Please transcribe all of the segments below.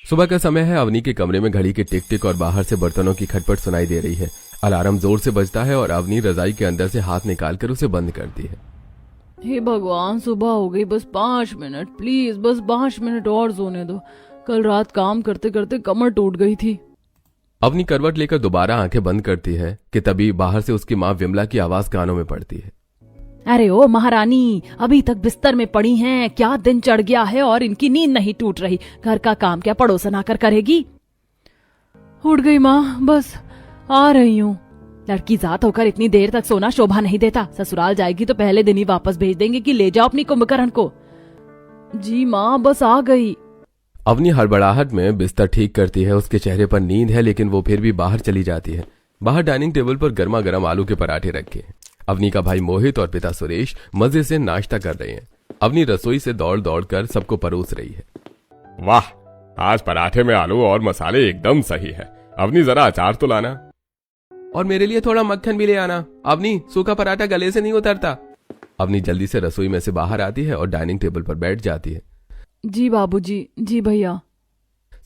सुबह का समय है। अवनी के कमरे में घड़ी की टिक टिक और बाहर से बर्तनों की खटपट सुनाई दे रही है। अलार्म जोर से बजता है और अवनी रजाई के अंदर से हाथ निकालकर उसे बंद करती है। हे भगवान, सुबह हो गई, बस 5 मिनट प्लीज, बस 5 मिनट और सोने दो। कल रात काम करते करते कमर टूट गई थी। अवनी करवट लेकर दोबारा आंखें बंद करती है कि तभी बाहर से उसकी माँ विमला की आवाज कानों में पड़ती है। अरे ओ महारानी, अभी तक बिस्तर में पड़ी हैं, क्या दिन चढ़ गया है और इनकी नींद नहीं टूट रही। घर का काम क्या पड़ोसन आकर करेगी। उठ गई माँ, बस आ रही हूँ। लड़की जात होकर इतनी देर तक सोना शोभा नहीं देता। ससुराल जाएगी तो पहले दिन ही वापस भेज देंगे कि ले जाओ अपनी कुंभकर्ण को। जी माँ, बस आ गई। अवनी हड़बड़ाहट में बिस्तर ठीक करती है। उसके चेहरे पर नींद है लेकिन वो फिर भी बाहर चली जाती है। बाहर डाइनिंग टेबल पर गर्मा गर्म आलू के पराठे रखे हैं। अवनी का भाई मोहित और पिता सुरेश मजे से नाश्ता कर रहे हैं। अवनी रसोई से दौड़ दौड़ कर सबको परोस रही है। वाह, आज पराठे में आलू और मसाले एकदम सही है। अवनी जरा अचार तो लाना। और मेरे लिए थोड़ा मक्खन भी ले आना। अवनी, सूखा पराठा गले से नहीं उतरता। अवनी जल्दी से रसोई में से बाहर आती है और डाइनिंग टेबल पर बैठ जाती है। जी बाबूजी, जी भैया।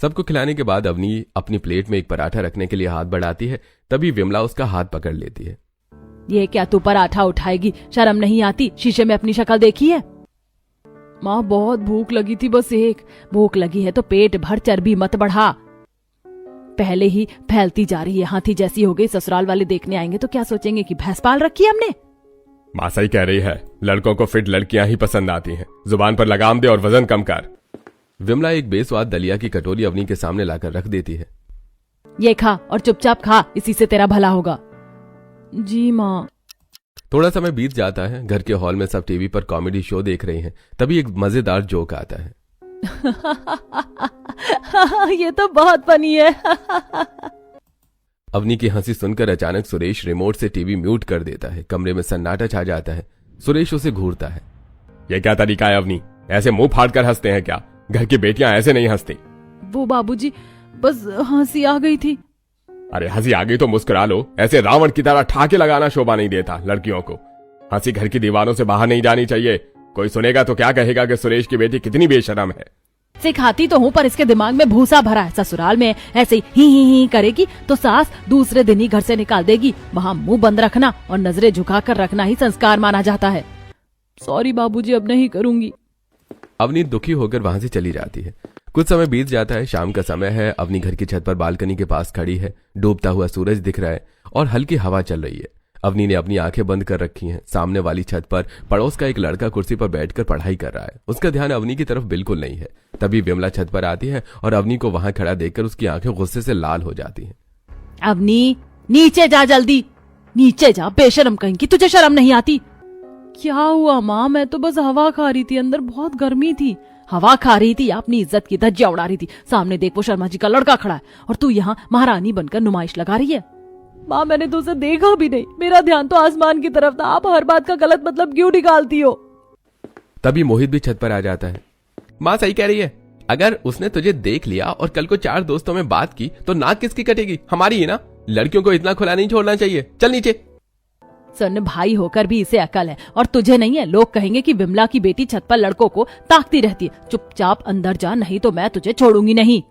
सबको खिलाने के बाद अवनी अपनी प्लेट में एक पराठा रखने के लिए हाथ बढ़ाती है। तभी विमला उसका हाथ पकड़ लेती है। ये क्या तू पराठा उठाएगी? शर्म नहीं आती? शीशे में अपनी शक्ल देखी है? माँ, बहुत भूख लगी थी, बस एक। भूख लगी है तो पेट भर चर्बी मत बढ़ा। पहले ही फैलती जा रही है, हाथी जैसी हो गई। ससुराल वाले देखने आएंगे तो क्या सोचेंगे कि भैंस पाल रखी है हमने। माँ सही कह रही है, लड़कों को फिट लड़कियां ही पसंद आती हैं। जुबान पर लगाम दे और वजन कम कर। विमला एक बेस्वाद दलिया की कटोरी अवनी के सामने लाकर रख देती है। ये खा और चुपचाप खा, इसी से तेरा भला होगा। जी माँ। थोड़ा समय बीत जाता है। घर के हॉल में सब टीवी पर कॉमेडी शो देख रहे हैं। तभी एक मजेदार जोक आता है। ये तो बहुत फनी है। अवनी की हंसी सुनकर अचानक सुरेश रिमोट से टीवी म्यूट कर देता है। कमरे में सन्नाटा छा जाता है। सुरेश उसे घूरता है। ये क्या तरीका है अवनी? ऐसे मुंह फाड़ कर हंसते हैं क्या? घर की बेटियां ऐसे नहीं हंसती। वो बाबूजी, बस हंसी आ गई थी। अरे हंसी आ गई तो मुस्कुरा लो। ऐसे रावण की तरह ठाके लगाना शोभा नहीं देता लड़कियों को। हंसी घर की दीवारों से बाहर नहीं जानी चाहिए। कोई सुनेगा तो क्या कहेगा कि सुरेश की बेटी कितनी बेशरम है। सिखाती तो हूँ पर इसके दिमाग में भूसा भरा है। ससुराल में ऐसे ही करेगी तो सास दूसरे दिन ही घर से निकाल देगी। वहाँ मुंह बंद रखना और नजरें झुकाकर रखना ही संस्कार माना जाता है। सॉरी बाबूजी, अब नहीं करूंगी। अवनी दुखी होकर वहां से चली जाती है। कुछ समय बीत जाता है। शाम का समय है। अवनी घर की छत पर बालकनी के पास खड़ी है। डूबता हुआ सूरज दिख रहा है और हल्की हवा चल रही है। अवनी ने अपनी आंखें बंद कर रखी हैं। सामने वाली छत पर पड़ोस का एक लड़का कुर्सी पर बैठकर पढ़ाई कर रहा है। उसका ध्यान अवनी की तरफ बिल्कुल नहीं है। तभी विमला छत पर आती है और अवनी को वहां खड़ा देखकर उसकी आंखें गुस्से से लाल हो जाती हैं। अवनी, नीचे जा, जल्दी नीचे जा, बेशरम कहीं की, तुझे शर्म नहीं आती? क्या हुआ माँ? मैं तो बस हवा खा रही थी, अंदर बहुत गर्मी थी। हवा खा रही थी या अपनी इज्जत की धज्जियां उड़ा रही थी? सामने देख, वो शर्मा जी का लड़का खड़ा है और तू यहाँ महारानी बनकर नुमाइश लगा रही है। माँ, मैंने तो उसे देखा भी नहीं, मेरा ध्यान तो आसमान की तरफ था। आप हर बात का गलत मतलब क्यों निकालती हो? तभी मोहित भी छत पर आ जाता है। माँ सही कह रही है। अगर उसने तुझे देख लिया और कल को 4 दोस्तों में बात की तो नाक किसकी कटेगी? हमारी ही ना। लड़कियों को इतना खुला नहीं छोड़ना चाहिए। चल नीचे। सुन, भाई होकर भी इसे अकल है और तुझे नहीं है। लोग कहेंगे कि विमला की बेटी छत पर लड़कों को ताकती रहती है। चुपचाप अंदर जा, नहीं तो मैं तुझे छोड़ूंगी नहीं।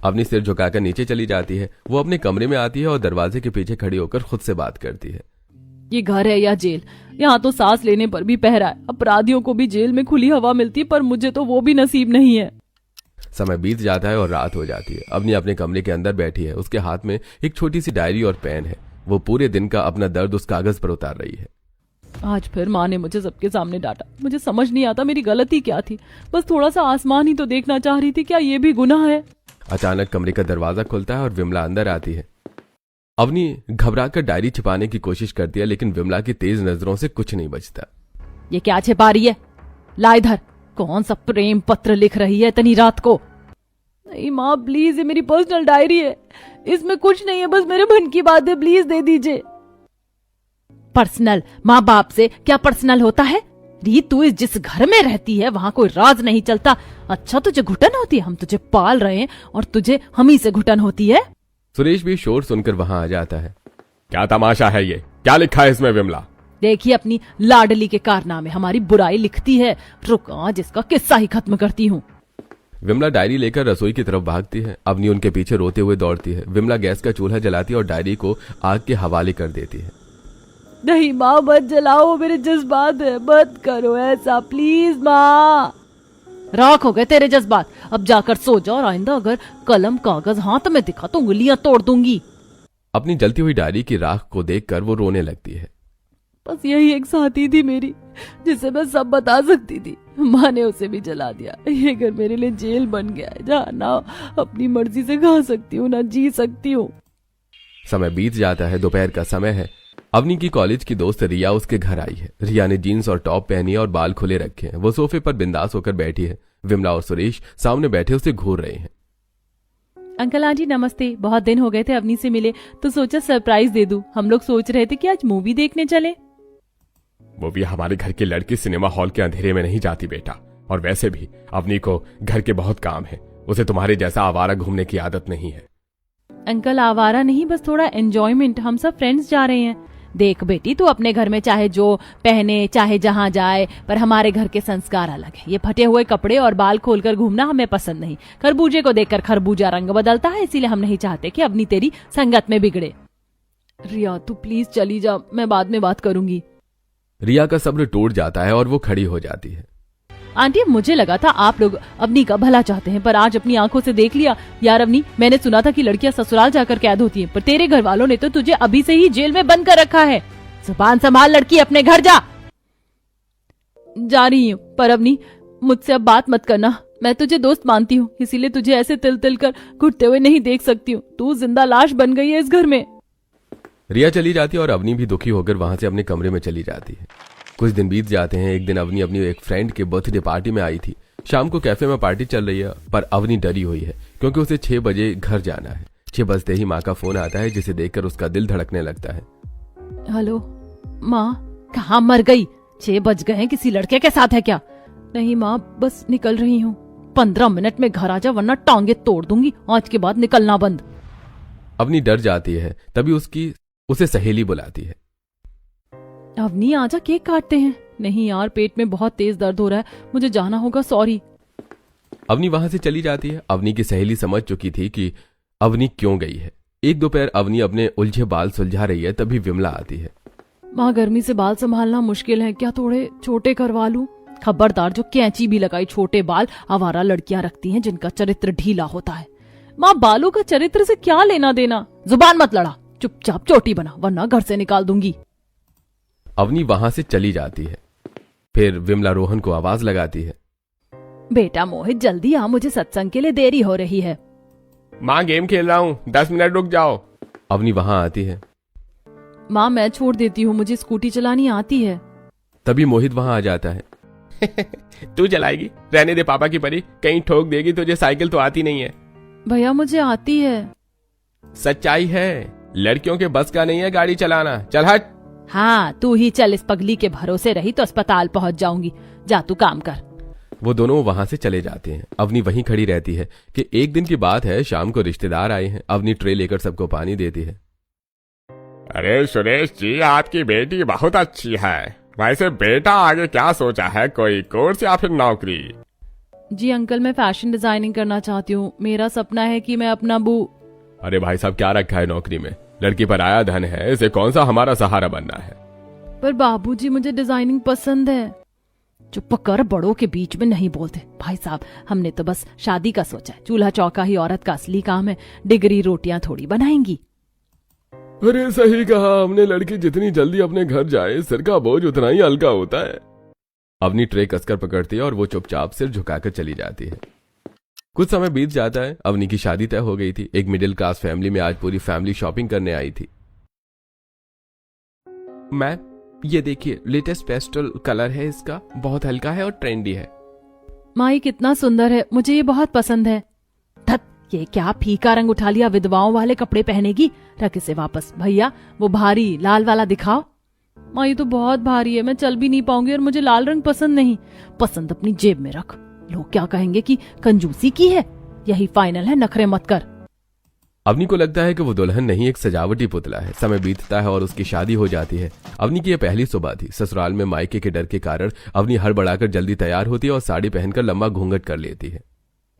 अवनी सिर झुकाकर नीचे चली जाती है। वो अपने कमरे में आती है और दरवाजे के पीछे खड़ी होकर खुद से बात करती है। ये घर है या जेल? यहाँ तो सांस लेने पर भी पहरा है। अपराधियों को भी जेल में खुली हवा मिलती, पर मुझे तो वो भी नसीब नहीं है। समय बीत जाता है और रात हो जाती है। अवनी अपने कमरे के अंदर बैठी है। उसके हाथ में एक छोटी सी डायरी और पेन है। वो पूरे दिन का अपना दर्द उस कागज पर उतार रही है। आज फिर माँ ने मुझे सबके सामने डांटा। मुझे समझ नहीं आता मेरी गलती क्या थी। बस थोड़ा सा आसमान ही तो देखना चाह रही थी। क्या ये भी गुनाह है? अचानक कमरे का दरवाजा खुलता है और विमला अंदर आती है। अवनी घबराकर डायरी छिपाने की कोशिश करती है लेकिन विमला की तेज नजरों से कुछ नहीं बचता। ये क्या छिपा रही है? ला इधर। कौन सा प्रेम पत्र लिख रही है इतनी रात को? नहीं माँ प्लीज, ये मेरी पर्सनल डायरी है। इसमें कुछ नहीं है, बस मेरे मन की बात है, प्लीज दे दीजिए। पर्सनल? माँ बाप से क्या पर्सनल होता है? रीत, तू जिस घर में रहती है वहाँ कोई राज नहीं चलता। अच्छा तुझे घुटन होती है? हम तुझे पाल रहे हैं और तुझे हम ही से घुटन होती है। सुरेश भी शोर सुनकर वहां आ जाता है। क्या तमाशा है ये? क्या लिखा है इसमें विमला? देखिए अपनी लाडली के कारनामे, हमारी बुराई लिखती है। रुक, आज इसका किस्सा ही खत्म करती हूँ। विमला डायरी लेकर रसोई की तरफ भागती है। अवनी उनके पीछे रोते हुए दौड़ती है। विमला गैस का चूल्हा जलाती है और डायरी को आग के हवाले कर देती है। नहीं माँ, मत जलाओ, मेरे जज्बात है, मत करो ऐसा प्लीज माँ। राख हो गए तेरे जज्बात, अब जाकर सो जाओ और आइंदा अगर कलम कागज हाथ में दिखा तो उंगलियां तोड़ दूंगी। अपनी जलती हुई डायरी की राख को देखकर वो रोने लगती है। बस यही एक साथी थी मेरी जिसे मैं सब बता सकती थी, माँ ने उसे भी जला दिया। ये घर मेरे लिए जेल बन गया है जहाँ ना अपनी मर्जी से खा सकती हूँ ना जी सकती हूँ। समय बीत जाता है। दोपहर का समय है। अवनी की कॉलेज की दोस्त रिया उसके घर आई है। रिया ने जीन्स और टॉप पहनी है और बाल खुले रखे हैं। वो सोफे पर बिंदास होकर बैठी है। विमला और सुरेश सामने बैठे उसे घूर रहे हैं। अंकल आंटी नमस्ते, बहुत दिन हो गए थे अवनी से मिले तो सोचा सरप्राइज दे दूं। हम लोग सोच रहे थे कि आज मूवी देखने चले। वो भी हमारे घर की लड़की सिनेमा हॉल के अंधेरे में नहीं जाती बेटा, और वैसे भी अवनी को घर के बहुत काम है, उसे तुम्हारे जैसा आवारा घूमने की आदत नहीं है। अंकल आवारा नहीं, बस थोड़ा एंजॉयमेंट, हम सब फ्रेंड्स जा रहे हैं। देख बेटी, तू अपने घर में चाहे जो पहने चाहे जहां जाए, पर हमारे घर के संस्कार अलग है। ये फटे हुए कपड़े और बाल खोलकर घूमना हमें पसंद नहीं। खरबूजे को देखकर खरबूजा रंग बदलता है, इसीलिए हम नहीं चाहते कि अपनी तेरी संगत में बिगड़े। रिया तू प्लीज चली जा, मैं बाद में बात करूंगी। रिया का सब्र टूट जाता है और वो खड़ी हो जाती है। आंटी मुझे लगा था आप लोग अवनी का भला चाहते हैं, पर आज अपनी आंखों से देख लिया। यार अवनी, मैंने सुना था कि लड़कियां ससुराल जाकर कैद होती हैं, पर तेरे घर वालों ने तो तुझे अभी से ही जेल में बंद कर रखा है। जुबान संभाल लड़की, अपने घर जा रही हूँ। पर अवनी मुझसे अब बात मत करना, मैं तुझे दोस्त मानती हूँ, इसीलिए तुझे ऐसे तिल तिल कर घुटते हुए नहीं देख सकती हूँ। तू जिंदा लाश बन गई है इस घर में। रिया चली जाती है और अवनी भी दुखी होकर वहां से अपने कमरे में चली जाती है। कुछ दिन बीत जाते हैं। एक दिन अवनी अपनी एक फ्रेंड के बर्थडे पार्टी में आई थी। शाम को कैफे में पार्टी चल रही है, पर अवनी डरी हुई है क्योंकि उसे 6 बजे घर जाना है। 6 बजते ही माँ का फोन आता है, जिसे देखकर उसका दिल धड़कने लगता है। हेलो माँ, कहाँ मर गई? 6 बज गए हैं, किसी लड़के के साथ है क्या? नहीं माँ, बस निकल रही हूँ। 15 मिनट में घर आ जा वरना टांगे तोड़ दूंगी। आज के बाद निकलना बंद। अवनी डर जाती है। तभी उसे सहेली बुलाती है। अवनी आजा, केक काटते हैं। नहीं यार, पेट में बहुत तेज दर्द हो रहा है, मुझे जाना होगा, सॉरी। अवनी वहां से चली जाती है। अवनी की सहेली समझ चुकी थी कि अवनी क्यों गई है। एक दोपहर अवनी अपने उलझे बाल सुलझा रही है, तभी विमला आती है। माँ, गर्मी से बाल संभालना मुश्किल है, क्या थोड़े छोटे करवा लूं? खबरदार, जो कैंची भी लगाई छोटे बाल आवारा लड़कियां रखती हैं जिनका चरित्र ढीला होता है। माँ, बालों का चरित्र से क्या लेना देना? जुबान मत लड़ा, चुपचाप चोटी बना वरना घर से निकाल दूंगी। अवनी वहां से चली जाती है। फिर विमला रोहन को आवाज लगाती है। बेटा मोहित, जल्दी आ, मुझे सत्संग के लिए देरी हो रही है। माँ गेम खेल रहा हूँ, 10 मिनट रुक जाओ। अवनी वहां आती है। माँ मैं छोड़ देती हूँ, मुझे स्कूटी चलानी आती है। तभी मोहित वहां आ जाता है। तू चलाएगी? रहने दे पापा की परी, कहीं ठोक देगी, तुझे साइकिल तो आती नहीं है। भैया मुझे आती है। सच्चाई है, लड़कियों के बस का नहीं है गाड़ी चलाना, चल हट। हाँ तू ही चल, इस पगली के भरोसे रही तो अस्पताल पहुंच जाऊंगी। जा तू काम कर। वो दोनों वहां से चले जाते हैं। अवनी वहीं खड़ी रहती है कि एक दिन की बात है, शाम को रिश्तेदार आए हैं। अवनी ट्रे लेकर सबको पानी देती है। अरे सुरेश जी, आपकी बेटी बहुत अच्छी है। वैसे बेटा आगे क्या सोचा है, कोई कोर्स या फिर नौकरी? जी अंकल, मैं फैशन डिजाइनिंग करना चाहती हूँ। मेरा सपना है कि मैं अपना अरे भाई साहब, क्या रखा है नौकरी में? लड़की पर आया धन है, इसे कौन सा हमारा सहारा बनना है? पर बाबूजी मुझे डिजाइनिंग पसंद है। चुप कर, बड़ों के बीच में नहीं बोलते। भाई साहब, हमने तो बस शादी का सोचा है। चूल्हा चौका ही औरत का असली काम है, डिग्री रोटियां थोड़ी बनाएंगी। अरे सही कहा, हमने लड़की जितनी जल्दी अपने घर जाए, सिर का बोझ उतना ही हल्का होता है। अवनी ट्रे कसकर पकड़ती है और वो चुपचाप सिर झुकाकर चली जाती है। कुछ समय बीत जाता है। अवनी की शादी तय हो गई थी। एक मिडिल क्लास फैमिली में आज पूरी फैमिली शॉपिंग करने आई थी। मैम ये देखिए, लेटेस्ट पेस्टल कलर है इसका, बहुत हल्का है और ट्रेंडी है। माँ ये कितना सुंदर है, मुझे ये बहुत पसंद है। धत, ये क्या फीका रंग उठा लिया, विधवाओं वाले कपड़े पहनेगी। रख इसे वापस। भैया वो भारी लाल वाला दिखाओ। माँ ये तो बहुत भारी है, मैं चल भी नहीं पाऊंगी, और मुझे लाल रंग पसंद नहीं। पसंद अपनी जेब में रख, लोग क्या कहेंगे कि कंजूसी की है। यही फाइनल है, नखरे मत कर। अवनी को लगता है कि वो दुल्हन नहीं, एक सजावटी पुतला है। समय बीतता है और उसकी शादी हो जाती है। अवनी की यह पहली सुबह थी। ससुराल में मायके के डर के कारण अवनी हड़बड़ाकर जल्दी तैयार होती है और साड़ी पहनकर लंबा घूंघट कर लेती है।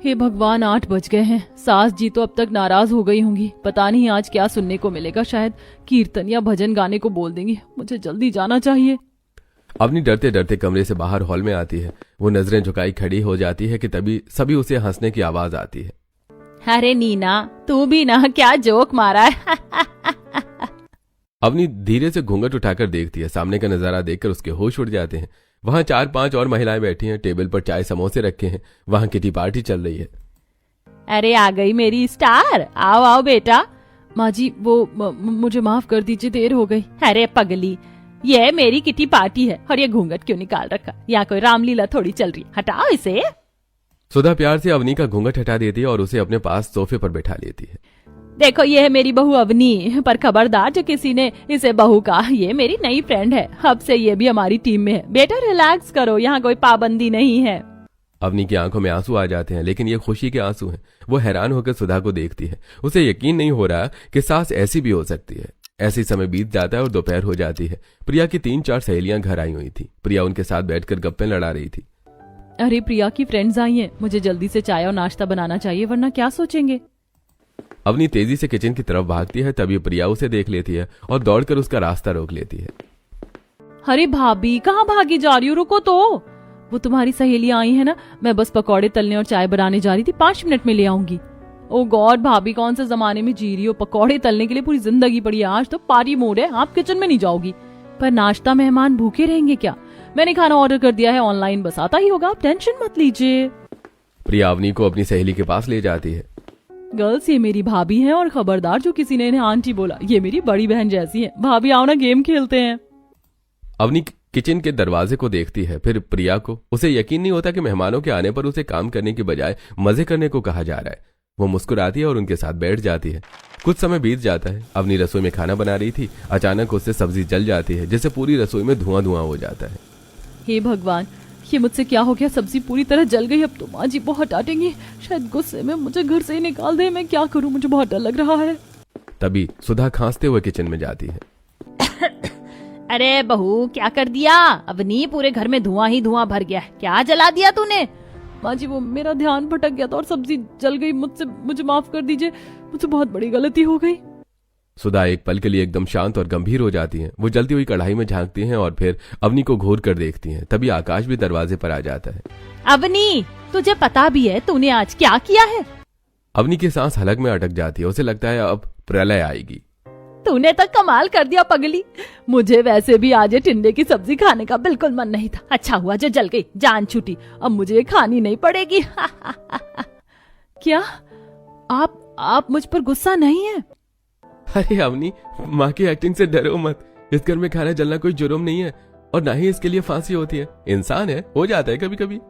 हे भगवान, 8 बज गए हैं। सास जी तो अब तक नाराज हो गई होंगी। पता नहीं आज क्या सुनने को मिलेगा। शायद कीर्तन या भजन गाने को बोल देंगी। मुझे जल्दी जाना चाहिए। अवनी डरते डरते कमरे से बाहर हॉल में आती है। वो नजरें झुकाई खड़ी हो जाती है कि तभी सभी उसे हंसने की आवाज आती है। अरे नीना, तू भी ना क्या जोक मारा है। अवनी धीरे से घूंघट उठाकर देखती है। सामने का नजारा देखकर उसके होश उड़ जाते हैं। वहां 4-5 और महिलाएं बैठी हैं। टेबल पर चाय समोसे रखे हैं। वहां किटी पार्टी चल रही है। अरे आ गई मेरी स्टार। आओ आओ बेटा। माँ जी, वो मुझे माफ कर दीजिए, देर हो गई। अरे पगली, ये मेरी किटी पार्टी है और ये घूंघट क्यों निकाल रखा? यहाँ कोई रामलीला थोड़ी चल रही। हटाओ इसे। सुधा प्यार से अवनी का घूंघट हटा देती है और उसे अपने पास सोफे पर बैठा लेती है। देखो, ये है मेरी बहू अवनी, पर खबरदार जो किसी ने इसे बहू कहा, ये मेरी नई फ्रेंड है। अब से ये भी हमारी टीम में है। बेटा रिलैक्स करो, यहाँ कोई पाबंदी नहीं है। अवनी की आंखों में आंसू आ जाते हैं, लेकिन ये खुशी के आंसू हैं। वो हैरान होकर सुधा को देखती है। उसे यकीन नहीं हो रहा कि सास ऐसी भी हो सकती है। ऐसी समय बीत जाता है और दोपहर हो जाती है। प्रिया की 3-4 सहेलियां घर आई हुई थी। प्रिया उनके साथ बैठकर गप्पे लड़ा रही थी। अरे प्रिया की फ्रेंड्स आई हैं, मुझे जल्दी से चाय और नाश्ता बनाना चाहिए, वरना क्या सोचेंगे। अवनी तेजी से किचन की तरफ भागती है। तभी प्रिया उसे देख लेती है और दौड़कर उसका रास्ता रोक लेती है। अरे भाभी, कहाँ भागी जा रही हो? रुको तो। वो तुम्हारी सहेलियां आई है ना, मैं बस पकौड़े तलने और चाय बनाने जा रही थी। 5 मिनट में ले आऊंगी। ओ गॉड भाभी, कौन से जमाने में जी रही हो? पकौड़े तलने के लिए पूरी जिंदगी पड़ी है। आज तो पार्टी मूड है, आप किचन में नहीं जाओगी। पर नाश्ता मेहमान भूखे रहेंगे क्या? मैंने खाना ऑर्डर कर दिया है ऑनलाइन, बस आता ही होगा, आप टेंशन मत लीजिए। प्रिया अवनी को अपनी सहेली के पास ले जाती है। गर्ल्स, ये मेरी भाभी हैं और खबरदार जो किसी ने इन्हें आंटी बोला, ये मेरी बड़ी बहन जैसी है। भाभी आओ ना, गेम खेलते हैं। अवनी किचन के दरवाजे को देखती है, फिर प्रिया को। उसे यकीन नहीं होता कि मेहमानों के आने पर उसे काम करने की बजाय मजे करने को कहा जा रहा है। वो मुस्कुराती है और उनके साथ बैठ जाती है। कुछ समय बीत जाता है। अवनी रसोई में खाना बना रही थी। अचानक उससे सब्जी जल जाती है, जिससे पूरी रसोई में धुआं धुआं हो जाता है। हे भगवान, ये मुझसे क्या हो गया? सब्जी पूरी तरह जल गई। अब तो माँ जी बहुत डांटेंगी। शायद गुस्से में मुझे घर से ही निकाल दे। मैं क्या करूं? मुझे बहुत डर लग रहा है। तभी सुधा खांसते हुए किचन में जाती है। अरे बहू, क्या कर दिया? अवनी, पूरे घर में धुआं ही धुआं भर गया है। क्या जला दिया तूने? माँ जी, वो मेरा ध्यान भटक गया था और सब्जी जल गई। मुझे माफ कर दीजिए, मुझसे बहुत बड़ी गलती हो गई। सुधा एक पल के लिए एकदम शांत और गंभीर हो जाती हैं। वो जलती हुई कढ़ाई में झांकती हैं और फिर अवनी को घूर कर देखती हैं। तभी आकाश भी दरवाजे पर आ जाता है। अवनी, तुझे पता भी है तूने आज क्या किया है? अवनी की सांस हलक में अटक जाती है। उसे लगता है अब प्रलय आएगी। तूने तो कमाल कर दिया पगली। मुझे वैसे भी आज ये टिंडे की सब्जी खाने का बिल्कुल मन नहीं था। अच्छा हुआ जो जल गई, जान छूटी। अब मुझे ये खानी नहीं पड़ेगी। क्या आप मुझ पर गुस्सा नहीं है? अरे अवनी, माँ की एक्टिंग से डरो मत। इस घर में खाना जलना कोई जुर्म नहीं है और ना ही इसके लिए फांसी होती है। इंसान है, हो जाता है कभी कभी।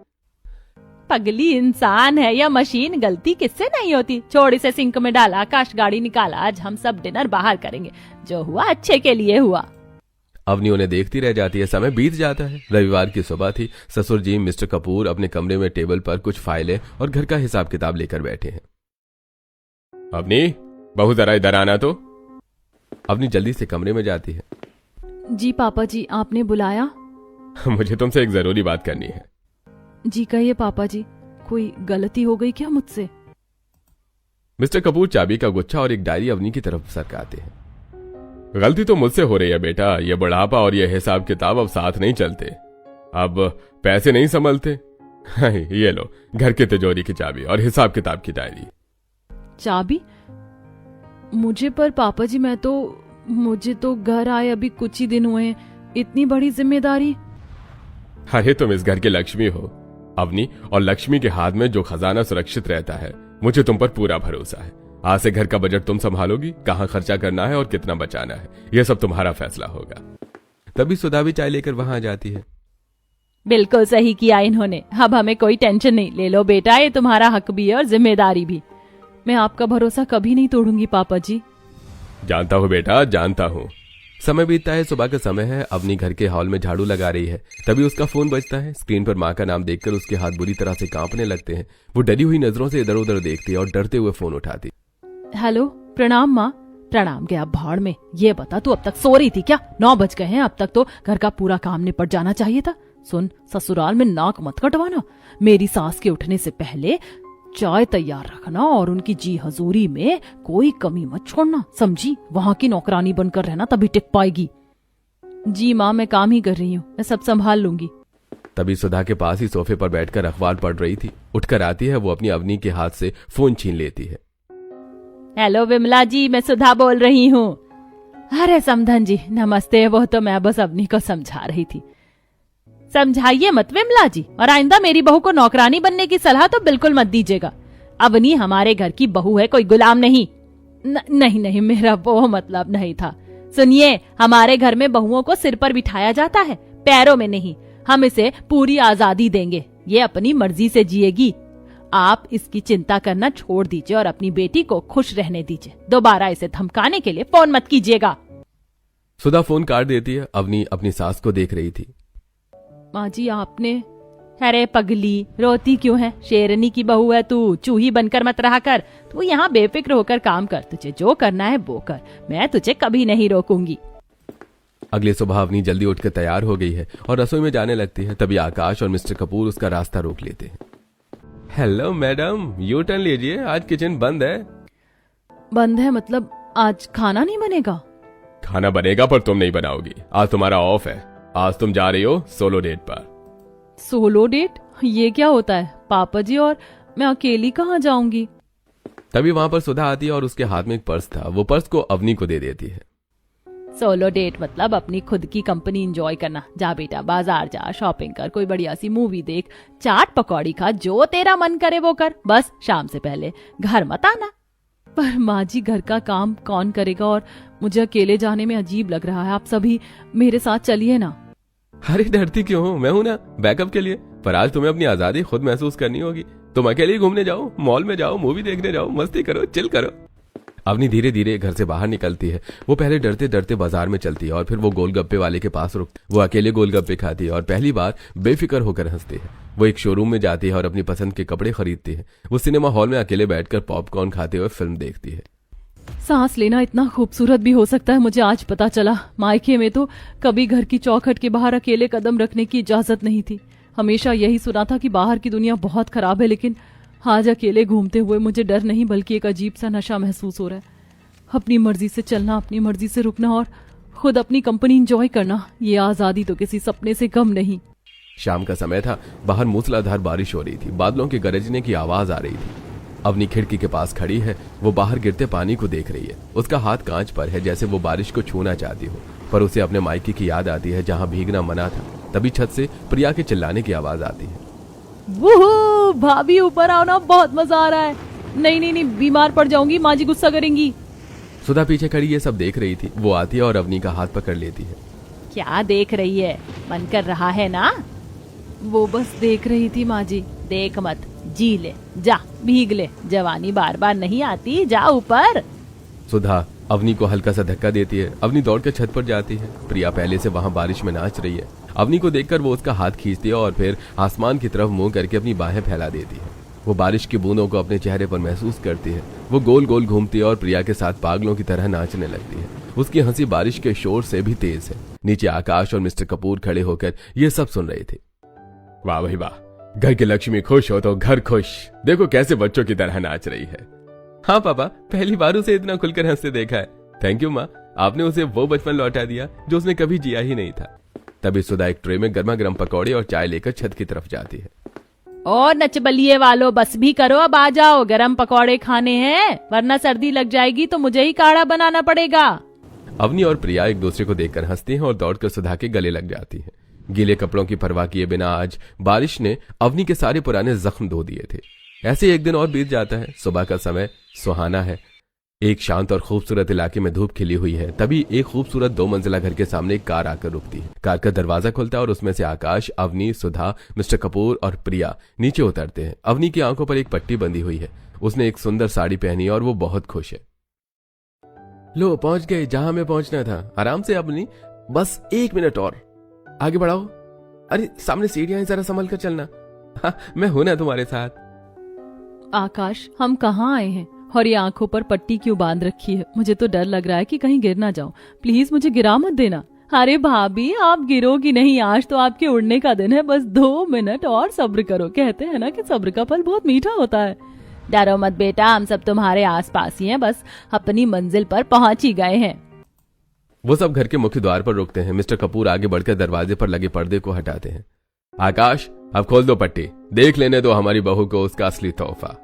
पगली, इंसान है या मशीन, गलती किससे नहीं होती। छोड़ इसे सिंक में डाला, आकाश गाड़ी निकाला। आज हम सब डिनर बाहर करेंगे। जो हुआ अच्छे के लिए हुआ। अवनी उन्हें देखती रह जाती है। समय बीत जाता है। रविवार की सुबह थी। ससुर जी मिस्टर कपूर अपने कमरे में टेबल पर कुछ फाइलें और घर का हिसाब किताब लेकर बैठे हैं। अवनी, बहू जरा इधर आना तो। अवनी जल्दी से कमरे में जाती है। जी पापा जी, आपने बुलाया? मुझे तुमसे एक जरूरी बात करनी है। जी कहिए पापा जी, कोई गलती हो गई क्या मुझसे? मिस्टर कपूर चाबी का गुच्छा और एक डायरी अवनी की तरफ सरकाते हैं। गलती तो मुझसे हो रही है बेटा। ये बुढ़ापा और ये हिसाब किताब अब साथ नहीं चलते। अब पैसे नहीं संभलते। ये लो, घर की तिजोरी की चाबी और हिसाब किताब की डायरी। चाबी मुझे? पर पापा जी, मुझे तो घर आए अभी कुछ ही दिन हुए हैं। इतनी बड़ी जिम्मेदारी? अरे तुम इस घर की लक्ष्मी हो अवनी, और लक्ष्मी के हाथ में जो खजाना सुरक्षित रहता है, मुझे तुम पर पूरा भरोसा है। आज से घर का बजट तुम संभालोगी। कहाँ खर्चा करना है और कितना बचाना है, यह सब तुम्हारा फैसला होगा। तभी सुधा भी चाय लेकर वहां आ जाती है। बिल्कुल सही किया इन्होंने। अब हमें कोई टेंशन नहीं। ले लो बेटा, ये तुम्हारा हक भी है और जिम्मेदारी भी। मैं आपका भरोसा कभी नहीं तोड़ूंगी पापा जी। जानता हूँ बेटा, जानता हूँ। समय बीतता है। सुबह का समय है। अवनी घर के हॉल में झाड़ू लगा रही है। तभी उसका फोन बजता है। स्क्रीन पर माँ का नाम देखकर उसके हाथ बुरी तरह से कांपने लगते हैं। वो डरी हुई नजरों से इधर उधर देखती है और डरते हुए फोन उठाती। हेलो, प्रणाम माँ। प्रणाम गया भाड़ में। ये बता, तू अब तक सो रही थी क्या? 9 बज गए हैं। अब तक तो घर का पूरा काम निपट जाना चाहिए था। सुन, ससुराल में नाक मत कटवाना। मेरी सास के उठने से पहले चाय तैयार रखना और उनकी जी हजूरी में कोई कमी मत छोड़ना, समझी? वहां की नौकरानी बनकर रहना, तभी टिक पाएगी। जी माँ, मैं काम ही कर रही हूँ, मैं सब संभाल लूंगी। तभी सुधा के पास ही सोफे पर बैठकर अखबार पढ़ रही थी। उठकर आती है, वो अपनी अवनी के हाथ से फोन छीन लेती है। हेलो विमला जी, मैं सुधा बोल रही हूँ। अरे समधन जी नमस्ते, वो तो मैं बस अवनी को समझा रही थी। समझाइए मत विमला जी, और आइंदा मेरी बहू को नौकरानी बनने की सलाह तो बिल्कुल मत दीजिएगा। अवनी हमारे घर की बहू है, कोई गुलाम नहीं। नहीं, मेरा वो मतलब नहीं था। सुनिए, हमारे घर में बहुओं को सिर पर बिठाया जाता है, पैरों में नहीं। हम इसे पूरी आजादी देंगे, ये अपनी मर्जी से जिएगी। आप इसकी चिंता करना छोड़ दीजिए और अपनी बेटी को खुश रहने दीजिए। दोबारा इसे धमकाने के लिए फोन मत कीजिएगा। सुधा फोन काट देती है। अवनी अपनी सास को देख रही थी। माँ जी आपने, अरे पगली रोती क्यों है? शेरनी की बहू है तू, चूही बनकर मत रहा कर। तू यहाँ बेफिक्र होकर काम कर, तुझे जो करना है वो कर, मैं तुझे कभी नहीं रोकूंगी। अगली सुबह अवनी जल्दी उठकर तैयार हो गई है और रसोई में जाने लगती है। तभी आकाश और मिस्टर कपूर उसका रास्ता रोक लेते हैं। हेलो मैडम, यू टर्न लीजिए, आज किचन बंद है। बंद है मतलब आज खाना नहीं बनेगा? खाना बनेगा पर तुम नहीं बनाओगी, आज तुम्हारा ऑफ है। आज तुम जा रही हो सोलो डेट पर। Solo date? ये क्या होता है पापा जी, और मैं अकेली कहाँ जाऊंगी? तभी वहां पर सुधा आती है और उसके हाथ में एक पर्स था। वो पर्स को अवनी को दे देती है। सोलो डेट मतलब अपनी खुद की कंपनी एंजॉय करना। जा बेटा, बाजार जा, शॉपिंग कर, कोई बढ़िया सी मूवी देख, चाट पकौड़ी खा, जो तेरा मन करे वो कर, बस शाम से पहले घर मत आना। पर माँ जी घर का काम कौन करेगा, और मुझे अकेले जाने में अजीब लग रहा है। आप सभी मेरे साथ चलिए ना। अरे डरती क्यों हो, मैं हूं ना बैकअप के लिए। पर आज तुम्हें अपनी आजादी खुद महसूस करनी होगी। तुम अकेले ही घूमने जाओ, मॉल में जाओ, मूवी देखने जाओ, मस्ती करो, चिल करो। अवनी धीरे धीरे घर से बाहर निकलती है। वो पहले डरते डरते बाजार में चलती है और फिर वो गोलगप्पे वाले के पास रुकती है। वो अकेले गोलगप्पे खाती है और पहली बार बेफिक्र होकर हंसती है। वो एक शोरूम में जाती है और अपनी पसंद के कपड़े खरीदती है। वो सिनेमा हॉल में अकेले बैठकर पॉपकॉर्न खाते हुए फिल्म देखती है। सांस लेना इतना खूबसूरत भी हो सकता है, मुझे आज पता चला। मायके में तो कभी घर की चौखट के बाहर अकेले कदम रखने की इजाजत नहीं थी। हमेशा यही सुना था कि बाहर की दुनिया बहुत खराब है, लेकिन आज अकेले घूमते हुए मुझे डर नहीं बल्कि एक अजीब सा नशा महसूस हो रहा है। अपनी मर्जी से चलना, अपनी मर्जी से रुकना और खुद अपनी कंपनी एंजॉय करना, ये आजादी तो किसी सपने से कम नहीं। शाम का समय था। बाहर मूसलाधार बारिश हो रही थी। बादलों के गरजने की आवाज आ रही थी। अवनी खिड़की के पास खड़ी है। वो बाहर गिरते पानी को देख रही है। उसका हाथ कांच पर है, जैसे वो बारिश को छूना चाहती हो, पर उसे अपने मायके की याद आती है जहां भीगना मना था। तभी छत से प्रिया के चिल्लाने की आवाज आती है। वो भाभी ऊपर आओ ना, बहुत मजा आ रहा है। नहीं, बीमार पड़ जाऊंगी, माँ जी गुस्सा करेंगी। सुधा पीछे खड़ी ये सब देख रही थी। वो आती है और अवनी का हाथ पकड़ लेती है। क्या देख रही है? मन कर रहा है ना? वो बस देख रही थी माँ जी। देख मत, जी ले, जा भीग ले, जवानी बार बार नहीं आती, जा ऊपर। सुधा अवनी को हल्का सा धक्का देती है। अवनी दौड़कर छत पर जाती है। प्रिया पहले से वहां बारिश में नाच रही है। अवनी को देखकर वो उसका हाथ खींचती है और फिर आसमान की तरफ मुंह करके अपनी बाहें फैला देती है। वो बारिश की बूंदों को अपने चेहरे पर महसूस करती है। वो गोल गोल घूमती है और प्रिया के साथ पागलों की तरह नाचने लगती है। उसकी हंसी बारिश के शोर से भी तेज है। नीचे आकाश और मिस्टर कपूर खड़े होकर ये सब सुन रहे थे। वाह भाई वाह, घर की लक्ष्मी खुश हो तो घर खुश। देखो कैसे बच्चों की तरह नाच रही है। हाँ पापा, पहली बार उसे इतना खुलकर हंसते देखा है। थैंक यू माँ, आपने उसे वो बचपन लौटा दिया जो उसने कभी जिया ही नहीं था। तभी सुधा एक ट्रे में गर्मा गर्म पकौड़े और चाय लेकर छत की तरफ जाती है। और नचबलिए वालों, बस भी करो, अब आ जाओ, गरम पकौड़े खाने हैं, वरना सर्दी लग जाएगी तो मुझे ही काढ़ा बनाना पड़ेगा। अवनी और प्रिया एक दूसरे को देखकर हंसती हैं और दौड़कर सुधा के गले लग जाती हैं। गीले कपड़ों की परवाह किए बिना आज बारिश ने अवनी के सारे पुराने जख्म धो दिए थे। ऐसे एक दिन और बीत जाता है। सुबह का समय सुहाना है। एक शांत और खूबसूरत इलाके में धूप खिली हुई है। तभी एक खूबसूरत 2 मंजिला घर के सामने एक कार आकर रुकती है। कार का दरवाजा खुलता है और उसमें से आकाश, अवनी, सुधा, मिस्टर कपूर और प्रिया नीचे उतरते हैं। अवनी की आंखों पर एक पट्टी बंधी हुई है। उसने एक सुंदर साड़ी पहनी और वो बहुत खुश है। लो पहुंच गए जहां में पहुंचना था। आराम से अवनी, बस 1 मिनट और आगे बढ़ाओ। अरे सामने सीढ़ियां हैं, जरा संभल कर चलना। हाँ, मैं हूं ना तुम्हारे साथ। आकाश, हम कहाँ आए हैं और ये आंखों पर पट्टी क्यों बांध रखी है? मुझे तो डर लग रहा है कि कहीं गिर ना जाऊं। प्लीज मुझे गिरा मत देना। अरे भाभी, आप गिरोगी नहीं, आज तो आपके उड़ने का दिन है। बस 2 मिनट और सब्र करो। कहते हैं ना कि सब्र का फल बहुत मीठा होता है। डरो मत बेटा, हम सब तुम्हारे आसपास ही हैं, बस अपनी मंजिल पर पहुंच ही गए हैं। वो सब घर के मुख्य द्वार पर रुकते हैं। मिस्टर कपूर आगे बढ़कर दरवाजे पर लगे पर्दे को हटाते हैं। आकाश, अब खोल दो पट्टी, देख लेने दो हमारी बहू को उसका असली तोहफा।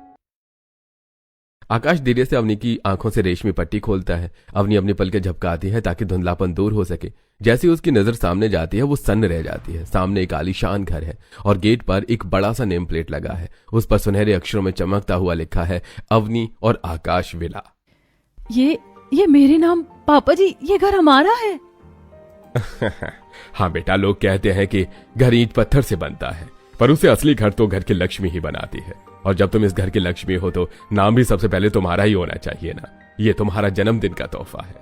आकाश धीरे से अवनी की आंखों से रेशमी पट्टी खोलता है। अवनी अपनी पलकें झपकाती है ताकि धुंधलापन दूर हो सके। जैसे ही उसकी नजर सामने जाती है वो सन्न रह जाती है। सामने एक आलीशान घर है और गेट पर एक बड़ा सा नेम प्लेट लगा है। उस पर सुनहरे अक्षरों में चमकता हुआ लिखा है अवनी और आकाश विला। ये मेरे नाम, पापा जी, ये घर हमारा है। हाँ बेटा, लोग कहते हैं कि घर ईंट पत्थर से बनता है, पर उसे असली घर तो घर की लक्ष्मी ही बनाती है। और जब तुम इस घर की लक्ष्मी हो तो नाम भी सबसे पहले तुम्हारा ही होना चाहिए ना। ये तुम्हारा जन्मदिन का तोहफा है।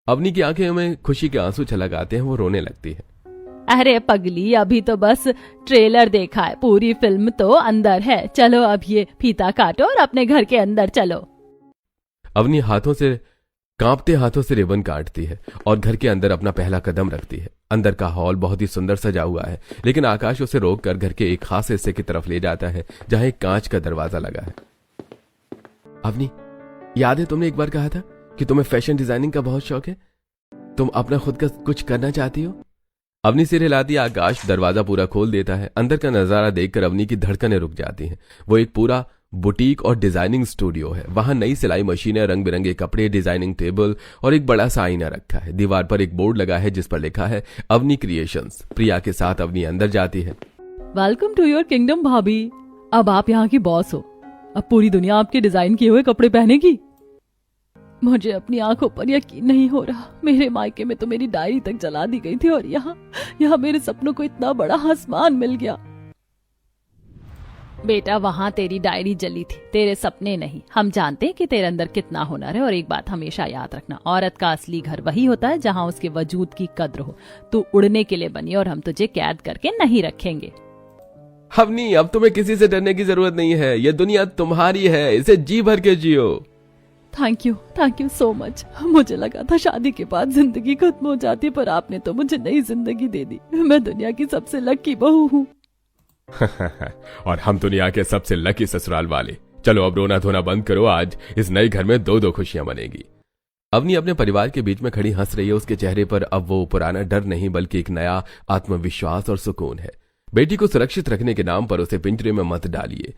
अवनी की आंखें में खुशी के आंसू छलक आते हैं। वो रोने लगती है। अरे पगली, अभी तो बस ट्रेलर देखा है, पूरी फिल्म तो अंदर है। चलो अब ये फीता काटो और अपने घर के अंदर चलो। अवनी कांपते हाथों से रिबन काटती है और घर के अंदर अपना पहला कदम रखती है। अंदर का हॉल बहुत ही सुंदर सजा हुआ है, लेकिन आकाश उसे रोककर घर के एक खास हिस्से की तरफ ले जाता है जहां एक कांच का दरवाजा लगा है। अवनी, याद है तुमने एक बार कहा था कि तुम्हें फैशन डिजाइनिंग का बहुत शौक है, तुम अपना खुद का कुछ करना चाहती हो? अवनी सिर हिलाती है। आकाश दरवाजा पूरा खोल देता है। अंदर का नजारा देखकर अवनी की धड़कनें रुक जाती हैं। वो एक पूरा बुटीक और डिजाइनिंग स्टूडियो है। वहां नई सिलाई मशीनें, रंग बिरंगे कपड़े, डिजाइनिंग टेबल और एक बड़ा सा आईना रखा है। दीवार पर एक बोर्ड लगा है जिस पर लिखा है अवनी क्रिएशंस। प्रिया के साथ अवनी अंदर जाती है। वेलकम टू योर किंगडम भाभी। अब आप यहाँ की बॉस हो। अब पूरी दुनिया आपके डिजाइन किए हुए कपड़े पहनेगी। मुझे अपनी आंखों पर यकीन नहीं हो रहा। मेरे मायके में तो मेरी डायरी तक जला दी गई थी और यहाँ मेरे सपनों को इतना बड़ा आसमान मिल गया। बेटा, वहां तेरी डायरी जली थी, तेरे सपने नहीं। हम जानते हैं कि तेरे अंदर कितना हुनर है और एक बात हमेशा याद रखना, औरत का असली घर वही होता है जहां उसके वजूद की कद्र हो। तू उड़ने के लिए बनी और हम तुझे कैद करके नहीं रखेंगे। अवनी, अब तुम्हें किसी से डरने की जरूरत नहीं है। यह दुनिया तुम्हारी है, इसे जी भर के जियो। Thank you so much. मुझे लगा था शादी के बाद जिंदगी खत्म हो जाती, पर आपने तो मुझे नई जिंदगी दे दी। मैं दुनिया की सबसे लकी बहू हूँ। और हम दुनिया के सबसे लकी ससुराल वाले। चलो अब रोना धोना बंद करो, आज इस नए घर में दो खुशियां बनेगी। अवनी अपने परिवार के बीच में खड़ी हंस रही है। उसके चेहरे पर अब वो पुराना डर नहीं बल्कि एक नया आत्मविश्वास और सुकून है। बेटी को सुरक्षित रखने के नाम पर उसे पिंजरे में मत डालिए।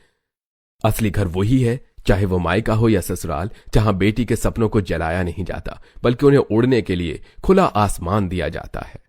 असली घर वही है, चाहे वो मायका हो या ससुराल, जहां बेटी के सपनों को जलाया नहीं जाता बल्कि उन्हें उड़ने के लिए खुला आसमान दिया जाता है।